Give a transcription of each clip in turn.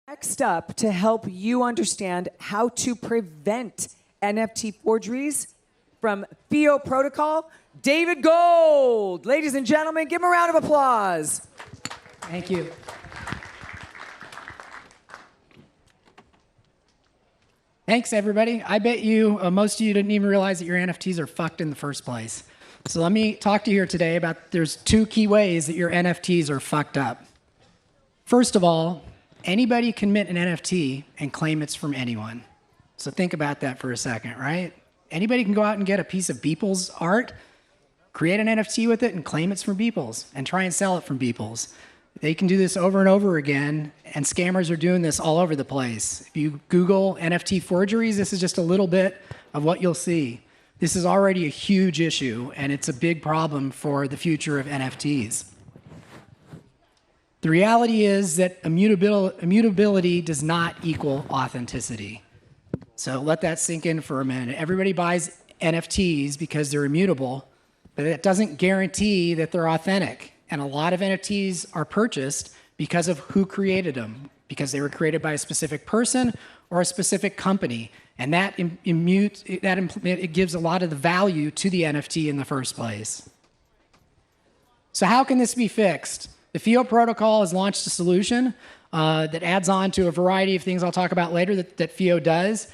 Next up, to help you understand how to prevent NFT forgeries from FIO Protocol, David Gold. Ladies and gentlemen, give him a round of applause. Thank you. Thanks, everybody. I bet you, most of you didn't even realize that your NFTs are fucked in the first place. So let me talk to you here today about there's two key ways that your NFTs are fucked up. First of all, anybody can mint an NFT and claim it's from anyone. So think about that for a second, right? Anybody can go out and get a piece of Beeple's art, create an NFT with it, and claim it's from Beeple's, and try and sell it from Beeple's. They can do this over and over again, and scammers are doing this all over the place. If you Google NFT forgeries, this is just a little bit of what you'll see. This is already a huge issue, and it's a big problem for the future of NFTs. The reality is that immutability does not equal authenticity. So let that sink in for a minute. Everybody buys NFTs because they're immutable, but that doesn't guarantee that they're authentic. And a lot of NFTs are purchased because of who created them, because they were created by a specific person or a specific company. And it gives a lot of the value to the NFT in the first place. So how can this be fixed? The FIO protocol has launched a solution that adds on to a variety of things I'll talk about later that FIO does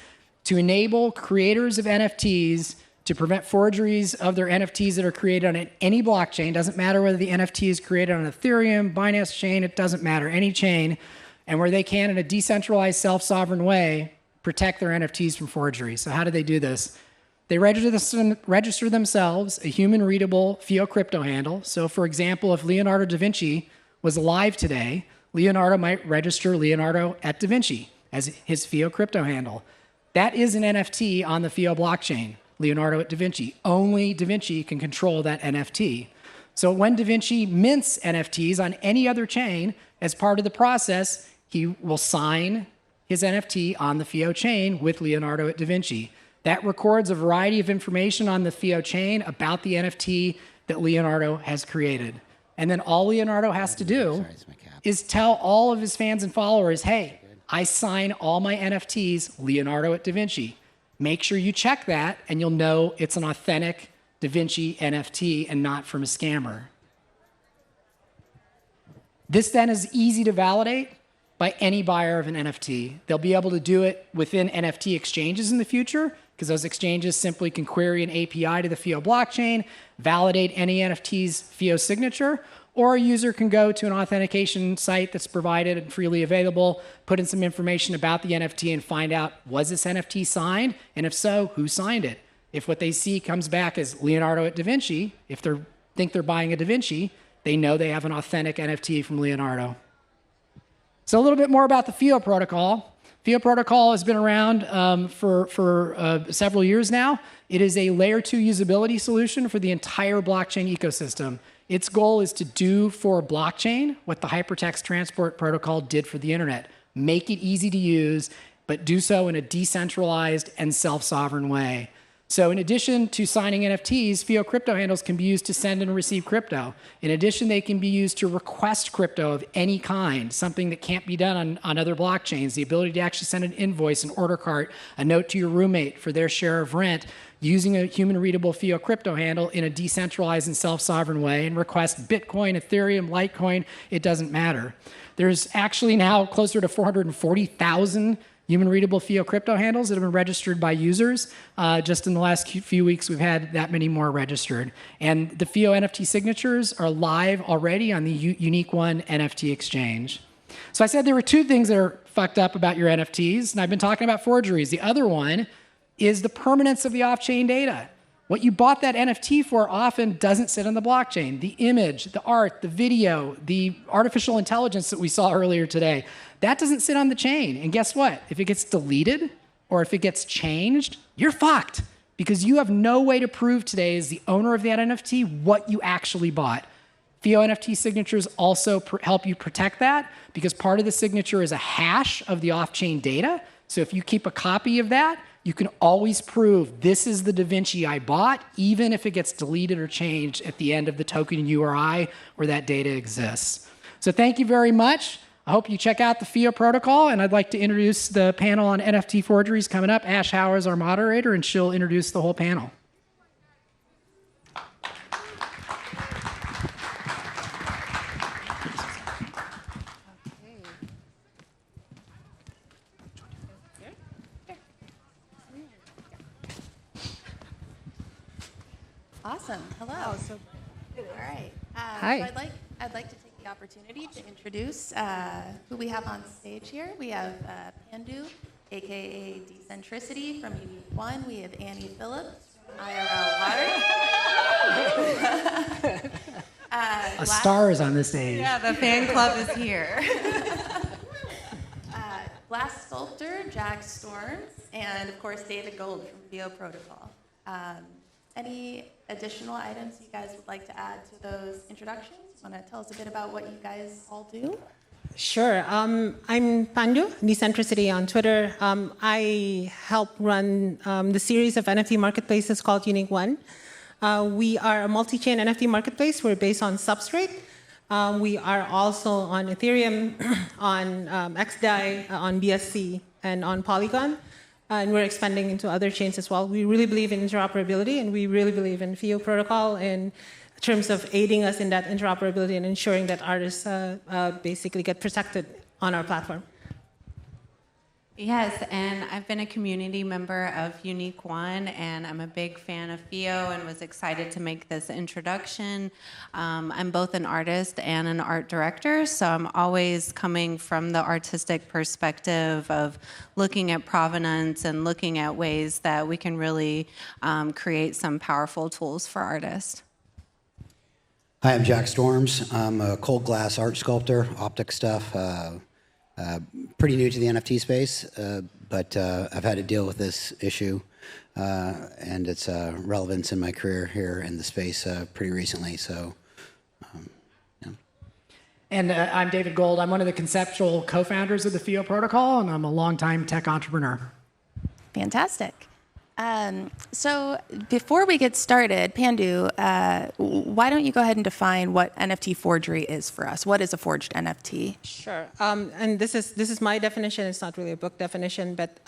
to enable creators of NFTs to prevent forgeries of their NFTs that are created on any blockchain. Doesn't matter whether the NFT is created on Ethereum, Binance chain, it doesn't matter, any chain, and where they can, in a decentralized, self-sovereign way, protect their NFTs from forgery. So how do they do this? They register themselves a human-readable FIO crypto handle. So for example, if Leonardo da Vinci was alive today, Leonardo might register Leonardo at Da Vinci as his FIO crypto handle. That is an NFT on the FIO blockchain, Leonardo at Da Vinci. Only Da Vinci can control that NFT. So when Da Vinci mints NFTs on any other chain, as part of the process, he will sign his NFT on the FIO chain with Leonardo at Da Vinci. That records a variety of information on the FIO chain about the NFT that Leonardo has created. And then all Leonardo has to do is tell all of his fans and followers, hey, I sign all my NFTs Leonardo at Da Vinci. Make sure you check that and you'll know it's an authentic Da Vinci NFT and not from a scammer. This then is easy to validate by any buyer of an NFT. They'll be able to do it within NFT exchanges in the future, because those exchanges simply can query an API to the FIO blockchain, validate any NFT's FIO signature, or a user can go to an authentication site that's provided and freely available, put in some information about the NFT and find out, was this NFT signed? And if so, who signed it? If what they see comes back as Leonardo at Da Vinci, if they think they're buying a Da Vinci, they know they have an authentic NFT from Leonardo. So a little bit more about the FIO protocol. FIO protocol has been around for several years now. It is a layer 2 usability solution for the entire blockchain ecosystem. Its goal is to do for blockchain what the hypertext transport protocol did for the internet. Make it easy to use, but do so in a decentralized and self-sovereign way. So in addition to signing NFTs, FIO crypto handles can be used to send and receive crypto. In addition, they can be used to request crypto of any kind, something that can't be done on other blockchains. The ability to actually send an invoice, an order cart, a note to your roommate for their share of rent, using a human-readable FIO crypto handle in a decentralized and self-sovereign way, and request Bitcoin, Ethereum, Litecoin, it doesn't matter. There's actually now closer to 440,000 human-readable FIO crypto handles that have been registered by users. Just in the last few weeks, we've had that many more registered. And the FIO NFT signatures are live already on the Unique One NFT exchange. So I said there were two things that are fucked up about your NFTs, and I've been talking about forgeries. The other one is the permanence of the off-chain data. What you bought that NFT for often doesn't sit on the blockchain. The image, the art, the video, the artificial intelligence that we saw earlier today, that doesn't sit on the chain. And guess what? If it gets deleted or if it gets changed, you're fucked, because you have no way to prove today as the owner of that NFT what you actually bought. FIO NFT signatures also help you protect that, because part of the signature is a hash of the off-chain data. So if you keep a copy of that, you can always prove this is the Da Vinci I bought, even if it gets deleted or changed at the end of the token URI where that data exists. So thank you very much. I hope you check out the FIO protocol, and I'd like to introduce the panel on NFT forgeries coming up. Ash Hauer is our moderator, and she'll introduce the whole panel. Awesome. Hello. All right. Hi. So I'd like to take the opportunity to introduce who we have on stage here. We have Pandu, aka Decentricity from Unique One. We have Annie Phillips from IRL Art. A star is on the stage. Yeah, the fan club is here. Glass sculptor Jack Storms, and of course David Gold from VO Protocol. Any additional items you guys would like to add to those introductions? Want to tell us a bit about what you guys all do? Sure. I'm Pandu, Decentricity on Twitter. I help run the series of NFT marketplaces called Unique One. We are a multi-chain NFT marketplace. We're based on Substrate. We are also on Ethereum, on XDAI, on BSC, and on Polygon. And we're expanding into other chains as well. We really believe in interoperability, and we really believe in FIO protocol in terms of aiding us in that interoperability and ensuring that artists basically get protected on our platform. Yes, and I've been a community member of Unique One, and I'm a big fan of FIO and was excited to make this introduction. I'm both an artist and an art director, so I'm always coming from the artistic perspective of looking at provenance and looking at ways that we can really create some powerful tools for artists. Hi, I'm Jack Storms. I'm a cold glass art sculptor, optic stuff. Pretty new to the NFT space, but I've had to deal with this issue and its relevance in my career here in the space pretty recently. So, yeah. And I'm David Gold. I'm one of the conceptual co-founders of the FIO protocol, and I'm a longtime tech entrepreneur. Fantastic. So before we get started, Pandu, why don't you go ahead and define what NFT forgery is for us? What is a forged NFT? Sure. And this is my definition. It's not really a book definition, but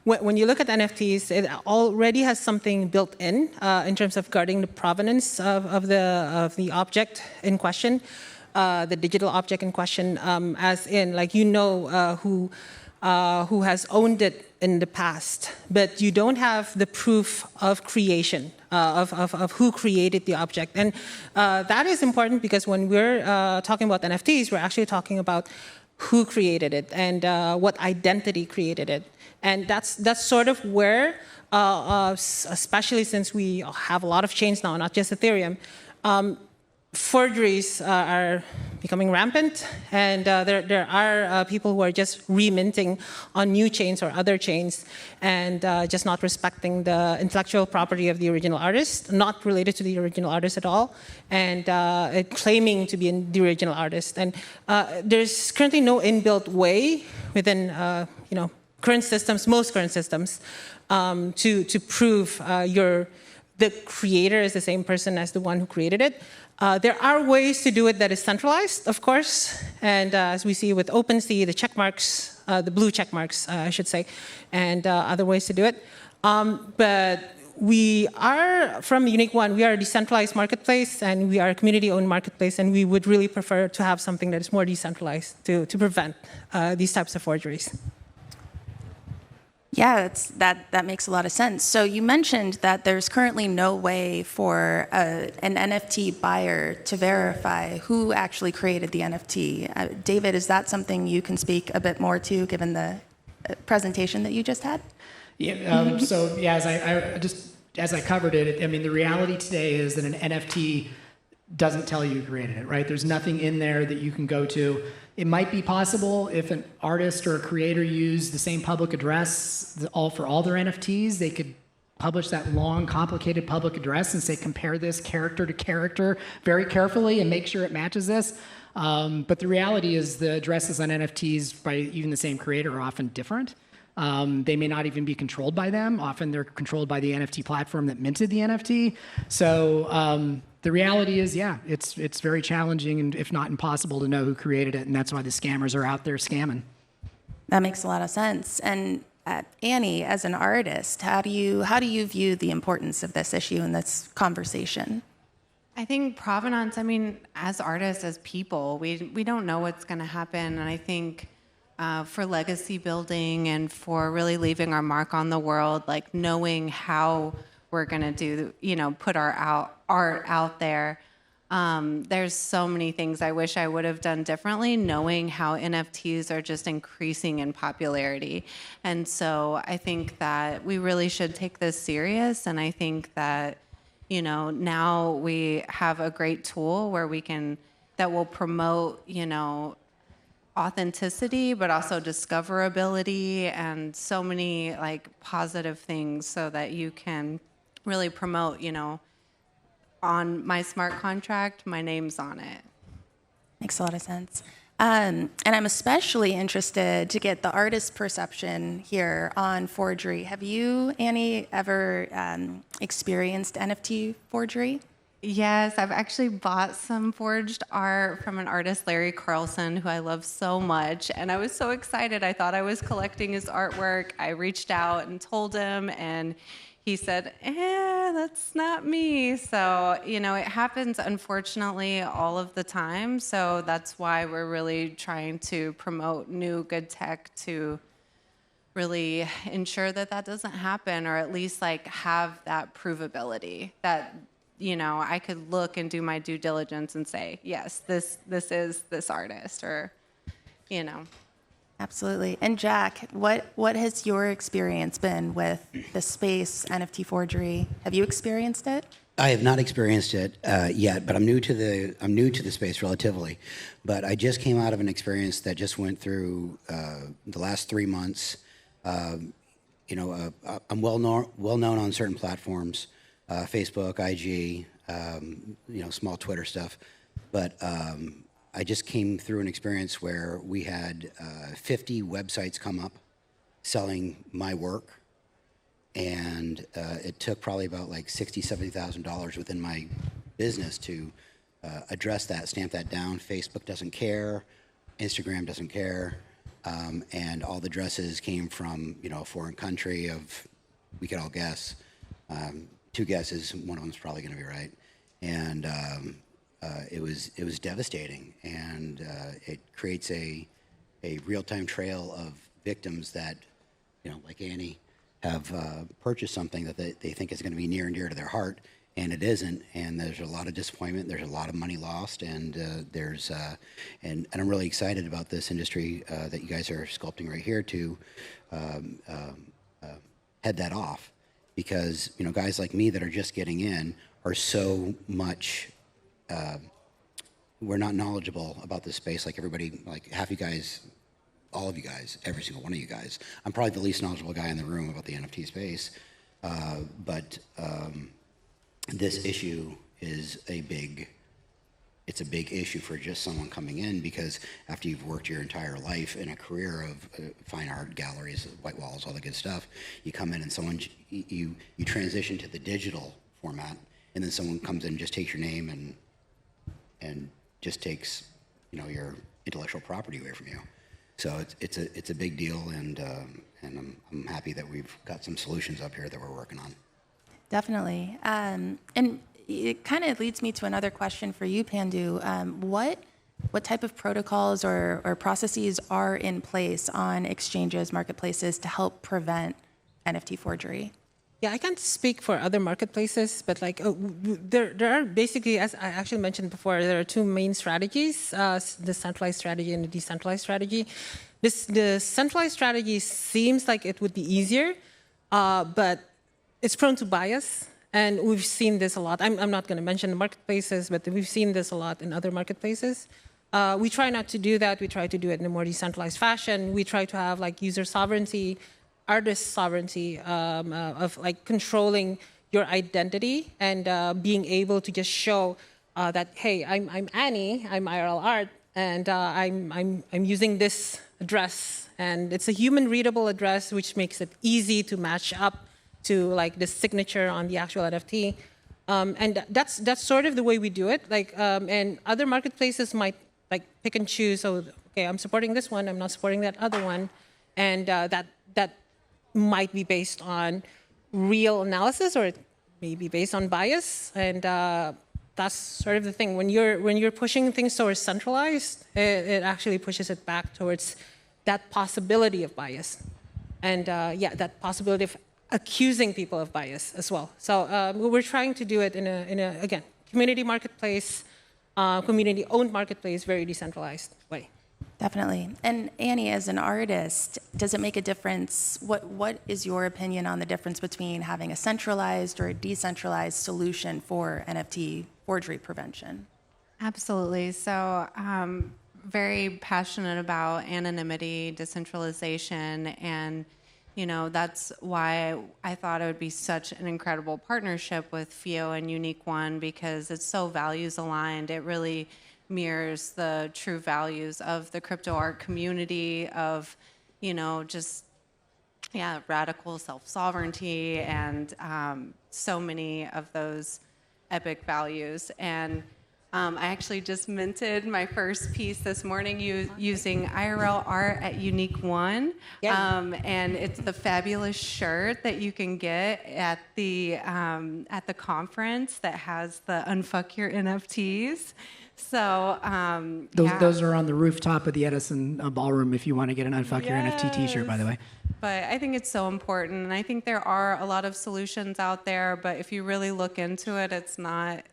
when you look at NFTs, it already has something built in terms of guarding the provenance of the object in question, the digital object in question, as in, like, who has owned it in the past, but you don't have the proof of creation, of who created the object. And that is important because when we're talking about NFTs, we're actually talking about who created it and what identity created it. And that's sort of where, especially since we have a lot of chains now, not just Ethereum, forgeries are becoming rampant, and there are people who are just reminting on new chains or other chains and just not respecting the intellectual property of the original artist, not related to the original artist at all, and claiming to be the original artist. And there's currently no inbuilt way within current systems, most current systems, to prove the creator is the same person as the one who created it. There are ways to do it that is centralized, of course, and as we see with OpenSea, the check marks, the blue check marks, I should say, and other ways to do it. But we are, from Unique One, we are a decentralized marketplace, and we are a community-owned marketplace, and we would really prefer to have something that is more decentralized to prevent these types of forgeries. Yeah, that makes a lot of sense. So you mentioned that there's currently no way for an NFT buyer to verify who actually created the NFT. David, is that something you can speak a bit more to, given the presentation that you just had? Yeah. So yeah, as I covered it, I mean, the reality today is that an NFT doesn't tell you who created it, right? There's nothing in there that you can go to. It might be possible if an artist or a creator used the same public address for all their NFTs, they could publish that long, complicated public address and say, compare this character to character very carefully and make sure it matches this. But the reality is the addresses on NFTs by even the same creator are often different. They may not even be controlled by them. Often they're controlled by the NFT platform that minted the NFT. So the reality is, yeah, it's very challenging and if not impossible to know who created it, and that's why the scammers are out there scamming. That makes a lot of sense. And Annie, as an artist, how do you view the importance of this issue and this conversation? I think provenance, I mean, as artists, as people, we don't know what's going to happen. And I think for legacy building and for really leaving our mark on the world, like knowing how we're going to put our art out there. There's so many things I wish I would have done differently, knowing how NFTs are just increasing in popularity. And so I think that we really should take this serious. And I think that, now we have a great tool where that will promote, authenticity, but also discoverability and so many like positive things so that you can really promote, on my smart contract, my name's on it. Makes a lot of sense. And I'm especially interested to get the artist's perception here on forgery. Have you, Annie, ever experienced NFT forgery? Yes, I've actually bought some forged art from an artist, Larry Carlson, who I love so much. And I was so excited. I thought I was collecting his artwork. I reached out and told him, and he said, that's not me. So, it happens, unfortunately, all of the time. So that's why we're really trying to promote new good tech to really ensure that that doesn't happen, or at least like have that provability that, I could look and do my due diligence and say, yes, this is this artist, or, Absolutely. And Jack, what has your experience been with the space NFT forgery? Have you experienced it? I have not experienced it yet, but I'm new to the space relatively. But I just came out of an experience that just went through the last 3 months. I'm well known on certain platforms, Facebook, IG, small Twitter stuff, but. I just came through an experience where we had 50 websites come up selling my work, and it took probably about like $60,000, $70,000 within my business to address that, stamp that down. Facebook doesn't care, Instagram doesn't care, and all the addresses came from a foreign country of, we could all guess, 2 guesses, one of them's probably going to be right, and. It was devastating, and it creates a real-time trail of victims that, like Annie, have purchased something that they think is going to be near and dear to their heart, and it isn't. And there's a lot of disappointment. There's a lot of money lost, and and I'm really excited about this industry that you guys are sculpting right here to head that off, because guys like me that are just getting in are so much. We're not knowledgeable about this space like everybody, like half you guys, all of you guys, every single one of you guys. I'm probably the least knowledgeable guy in the room about the NFT space, but this issue is a big issue for just someone coming in, because after you've worked your entire life in a career of fine art galleries, white walls, all the good stuff, you come in and you transition to the digital format, and then someone comes in and just takes your name and just takes, your intellectual property away from you. So it's a big deal, and I'm happy that we've got some solutions up here that we're working on. Definitely. And it kind of leads me to another question for you, Pandu. What type of protocols or processes are in place on exchanges, marketplaces to help prevent NFT forgery? Yeah, I can't speak for other marketplaces, but there are basically, as I actually mentioned before, there are 2 main strategies, the centralized strategy and the decentralized strategy. The centralized strategy seems like it would be easier, but it's prone to bias, and we've seen this a lot. I'm not going to mention the marketplaces, but we've seen this a lot in other marketplaces. We try not to do that. We try to do it in a more decentralized fashion. We try to have user sovereignty, artist sovereignty, of controlling your identity and being able to just show that, hey, I'm Annie, I'm IRL Art, and I'm using this address, and it's a human readable address, which makes it easy to match up to the signature on the actual NFT. And that's sort of the way we do it. And other marketplaces might pick and choose. So, okay, I'm supporting this one, I'm not supporting that other one, and that might be based on real analysis, or it may be based on bias. And that's sort of the thing. When you're pushing things towards centralized, it actually pushes it back towards that possibility of bias, and that possibility of accusing people of bias as well. So we're trying to do it in a again, community marketplace, community-owned marketplace, very decentralized way. Definitely. And Annie, as an artist, does it make a difference? What is your opinion on the difference between having a centralized or a decentralized solution for NFT forgery prevention? Absolutely. So very passionate about anonymity, decentralization, and that's why I thought it would be such an incredible partnership with FIO and Unique One, because it's so values aligned. It really mirrors the true values of the crypto art community, of radical self-sovereignty, and so many of those epic values. And I actually just minted my first piece this morning using IRL Art at Unique One. And it's the fabulous shirt that you can get at the conference that has the Unfuck Your NFTs. So those are on the rooftop of the Edison Ballroom if you want to get an Unfuck Your NFT t-shirt, by the way. But I think it's so important. And I think there are a lot of solutions out there, but if you really look into it, it's not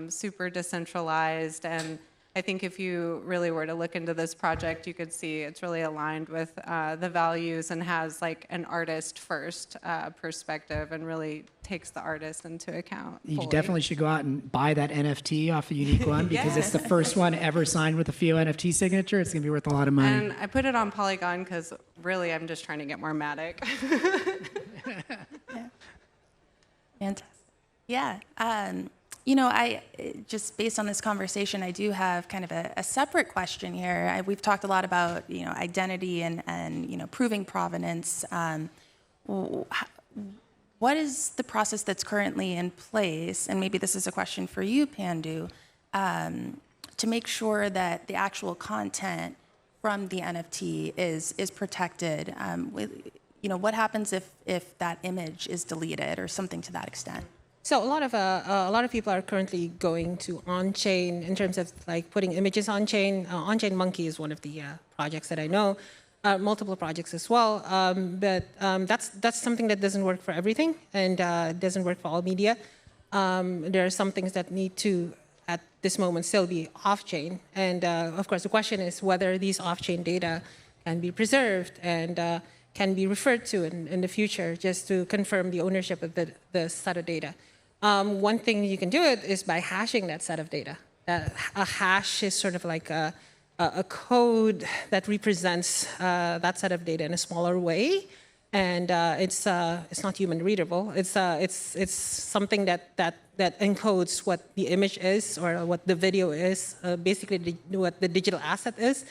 super decentralized. And I think if you really were to look into this project, you could see it's really aligned with the values and has an artist first perspective, and really takes the artist into account. You fully. definitely should go out and buy that NFT off of Unique One, because it's the first one ever signed with a FIO NFT signature. It's going to be worth a lot of money. And I put it on Polygon because really I'm just trying to get more Matic. Fantastic. Yeah. I just based on this conversation, I do have kind of a separate question here. We've talked a lot about identity and proving provenance. What is the process that's currently in place? And maybe this is a question for you, Pandu, to make sure that the actual content from the NFT is protected. What happens if that image is deleted or something to that extent? So a lot of people are currently going to on-chain in terms of putting images on-chain. On-chain Monkey is one of the projects that I know. Multiple projects as well, but that's something that doesn't work for everything, and doesn't work for all media. There are some things that need to, at this moment, still be off-chain, and of course the question is whether these off-chain data can be preserved and can be referred to in the future, just to confirm the ownership of the set of data. One thing you can do it is by hashing that set of data. A hash is sort of like a code that represents that set of data in a smaller way, and it's not human readable. It's something that encodes what the image is or what the video is, basically what the digital asset is,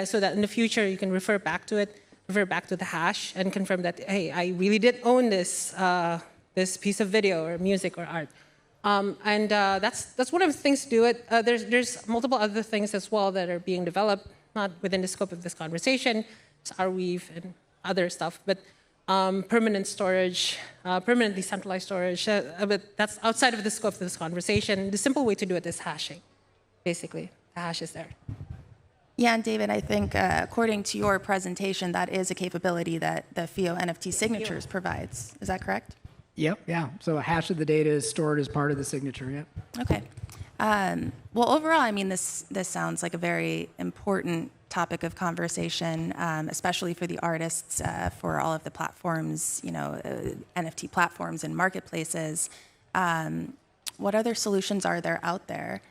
so that in the future you can refer back to it, refer back to the hash, and confirm that, hey, I really did own this this piece of video or music or art. That's one of the things to do it. There's multiple other things as well that are being developed, not within the scope of this conversation. It's Arweave and other stuff, but permanent storage, permanent decentralized storage, but that's outside of the scope of this conversation. The simple way to do it is hashing, basically. The hash is there. Yeah, and David, I think according to your presentation, that is a capability that the FIO NFT signatures provides. Is that correct? Yep, yeah. So a hash of the data is stored as part of the signature, yep. Okay. Well, overall, I mean, this sounds like a very important topic of conversation, especially for the artists, for all of the platforms, NFT platforms and marketplaces. What other solutions are there out there?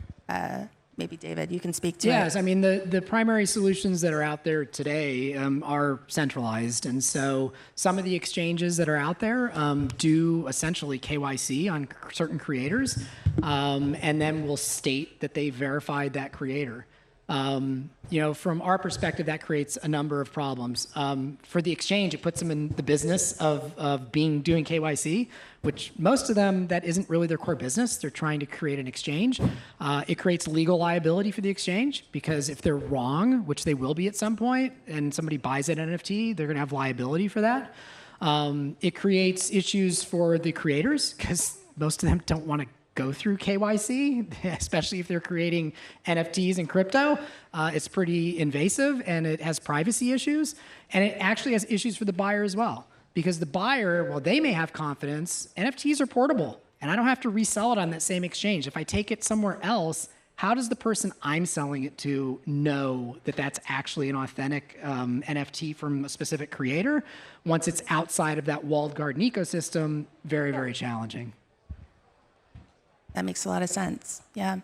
Maybe David, you can speak to it. Yes, I mean, the primary solutions that are out there today are centralized. And so some of the exchanges that are out there do essentially KYC on certain creators, and then will state that they verified that creator. From our perspective, that creates a number of problems. For the exchange, it puts them in the business of doing KYC, which most of them, that isn't really their core business. They're trying to create an exchange. It creates legal liability for the exchange, because if they're wrong, which they will be at some point, and somebody buys an NFT, they're going to have liability for that. It creates issues for the creators, because most of them don't want to go through KYC, especially if they're creating NFTs and crypto. It's pretty invasive, and it has privacy issues, and it actually has issues for the buyer as well, because the buyer, while they may have confidence, NFTs are portable, and I don't have to resell it on that same exchange. If I take it somewhere else, how does the person I'm selling it to know that that's actually an authentic NFT from a specific creator? Once it's outside of that walled garden ecosystem, very, very challenging. That makes a lot of sense. Yeah.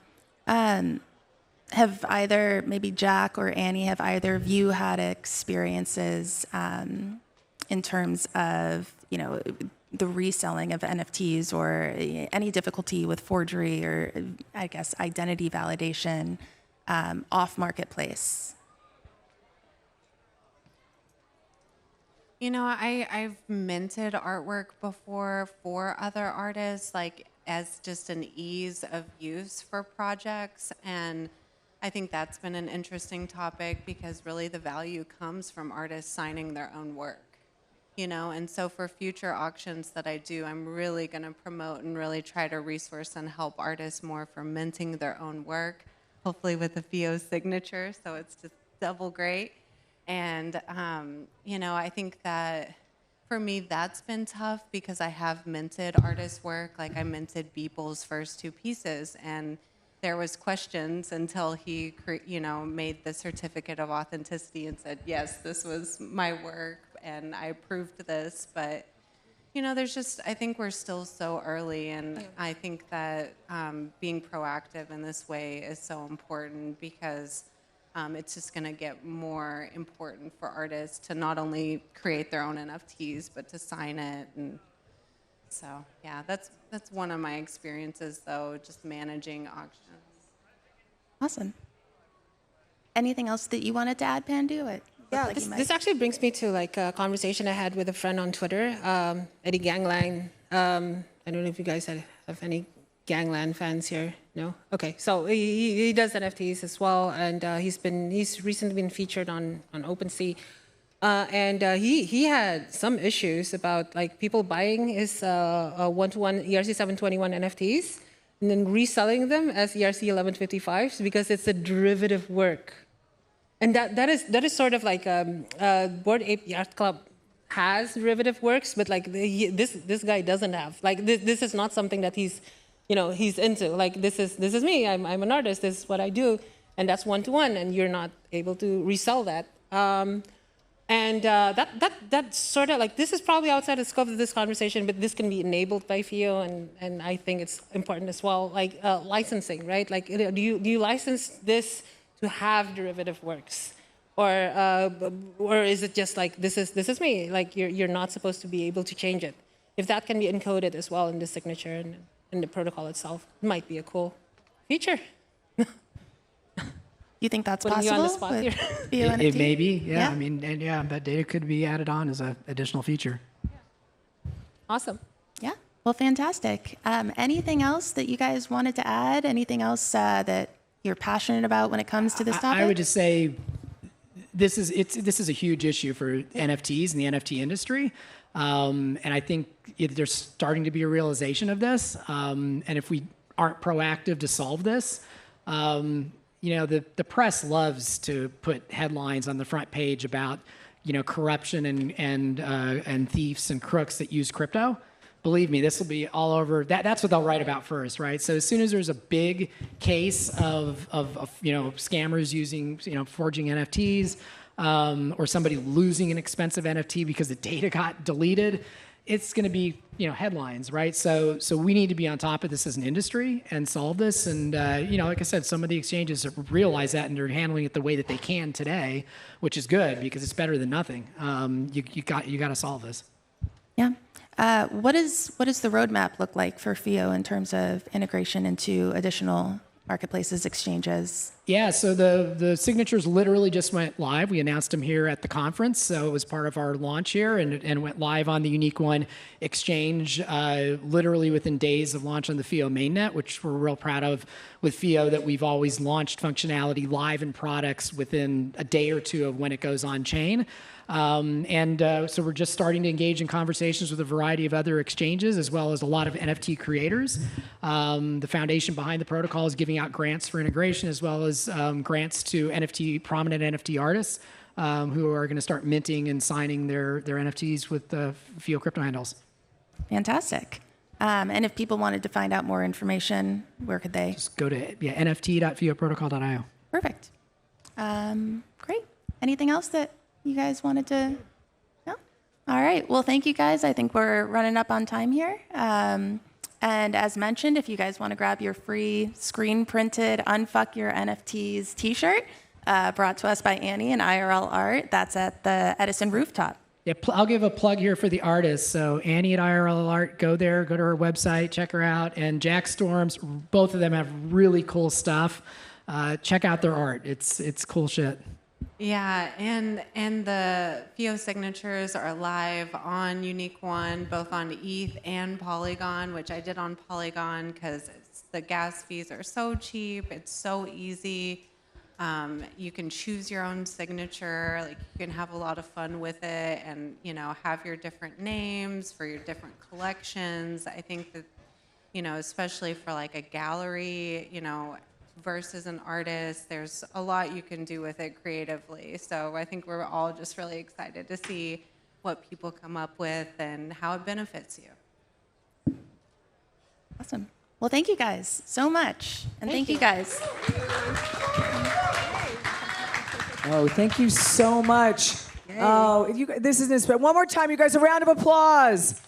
Have either, maybe Jack or Annie, have either of you had experiences in terms of, the reselling of NFTs, or any difficulty with forgery or, I guess, identity validation off marketplace? I've minted artwork before for other artists, as just an ease of use for projects. And I think that's been an interesting topic, because really the value comes from artists signing their own work, And so for future auctions that I do, I'm really going to promote and really try to resource and help artists more for minting their own work, hopefully with a FIO signature, so it's just double great. And, I think that for me, that's been tough, because I have minted artist work. I minted Beeple's first 2 pieces, and there was questions until he, made the certificate of authenticity and said, yes, this was my work, and I approved this. But, I think we're still so early, and I think that being proactive in this way is so important, because it's just going to get more important for artists to not only create their own NFTs, but to sign it. And so, yeah, that's one of my experiences, though, just managing auctions. Awesome. Anything else that you wanted to add, Pandu? Yeah, this actually brings me to a conversation I had with a friend on Twitter, Eddie Gangland. I don't know if you guys have any Gangland fans here. No? Okay, so he does NFTs as well, and he's recently been featured on OpenSea, and he had some issues about people buying his one-to-one ERC 721 NFTs and then reselling them as ERC 1155s, because it's a derivative work, and that is sort of Bored Ape Yacht Club has derivative works, but this guy doesn't have. This is not something that he's into. This is me. I'm an artist. This is what I do, and that's one-to-one, and you're not able to resell that. That's sort of this is probably outside the scope of this conversation, but this can be enabled by FIO, and I think it's important as well. Licensing, right? Do you license this to have derivative works, or is it just this is me? You're not supposed to be able to change it. If that can be encoded as well in the signature and the protocol itself, it might be a cool feature. You think that's Putting possible? You on the spot here. It may be, yeah. I mean, that data could be added on as an additional feature. Awesome. Yeah. Well, fantastic. Anything else that you guys wanted to add? Anything else that you're passionate about when it comes to this topic? I would just say this is a huge issue for NFTs and the NFT industry. And I think there's starting to be a realization of this. And if we aren't proactive to solve this, the press loves to put headlines on the front page about, corruption and thieves and crooks that use crypto. Believe me, this will be all over. That's what they'll write about first, right? So as soon as there's a big case of scammers using, forging NFTs, or somebody losing an expensive NFT because the data got deleted, it's going to be headlines, right? So we need to be on top of this as an industry and solve this. And like I said, some of the exchanges realize that, and they're handling it the way that they can today, which is good because it's better than nothing. You got to solve this. Yeah. What does the roadmap look like for FIO in terms of integration into additional marketplaces, exchanges? Yeah, so the signatures literally just went live. We announced them here at the conference, so it was part of our launch here, and went live on the Unique One exchange literally within days of launch on the FIO mainnet, which we're real proud of with FIO, that we've always launched functionality live in products within a day or two of when it goes on chain. So we're just starting to engage in conversations with a variety of other exchanges, as well as a lot of NFT creators. The foundation behind the protocol is giving out grants for integration, as well as grants to prominent NFT artists who are going to start minting and signing their NFTs with FIO crypto handles. Fantastic. And if people wanted to find out more information, where could they? Just go to nft.fioprotocol.io. Perfect. Great. Anything else that you guys wanted to? No? All right. Well, thank you guys. I think we're running up on time here. And as mentioned, if you guys want to grab your free screen printed Unfuck Your NFTs t-shirt brought to us by Annie and IRL Art, that's at the Edison rooftop. Yeah, I'll give a plug here for the artists. So Annie at IRL Art, go there, go to her website, check her out. And Jack Storms, both of them have really cool stuff. Check out their art. It's cool shit. Yeah, and the FIO signatures are live on Unique One, both on ETH and Polygon, which I did on Polygon because the gas fees are so cheap. It's so easy. You can choose your own signature. Like, you can have a lot of fun with it, and have your different names for your different collections. I think that especially for like a gallery, versus an artist, there's a lot you can do with it creatively. So I think we're all just really excited to see what people come up with and how it benefits you. Awesome. Well, thank you guys so much. And thank you guys. Oh, thank you so much. Yay. Oh, this is one more time, you guys, a round of applause.